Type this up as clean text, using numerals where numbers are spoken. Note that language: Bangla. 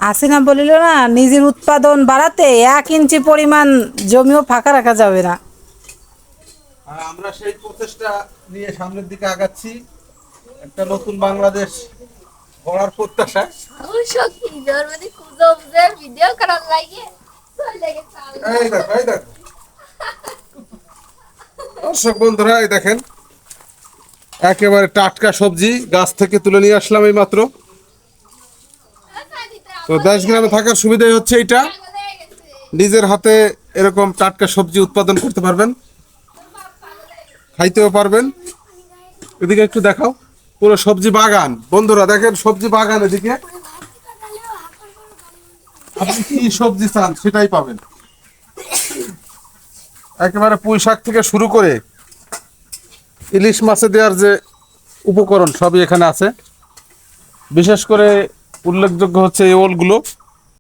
আসে না বলিল না, নিজের উৎপাদন বাড়াতে 1 ইঞ্চি পরিমাণ জমিও ফাঁকা রাখা যাবে না। আর আমরা সেই প্রচেষ্টা নিয়ে সামনের দিকে আগাচ্ছি, একটা নতুন বাংলাদেশ গড়ার প্রত্যাশায়। এই দেখো, এই দেখো দর্শক বন্ধুরা, এই দেখেন একেবারে টাটকা সবজি গাছ থেকে তুলে নিয়ে আসলাম এই মাত্র। তো দেশ গ্রামে থাকার সুবিধাই হচ্ছে এইটা, নিজের হাতে এরকম টাটকা সবজি উৎপাদন করতে পারবেন, খাইতেও পারবেন। এদিকে একটু দেখাও, পুরো সবজি বাগান। বন্ধুরা দেখেন সবজি বাগান, এদিকে আপনি কি সবজি চান সেটাই পাবেন। একেবারে পুঁই শাক থেকে শুরু করে ইলিশ মাছে দেওয়ার যে উপকরণ সবই এখানে আছে। বিশেষ করে উল্লেখযোগ্য হচ্ছে এই ওলগুলো।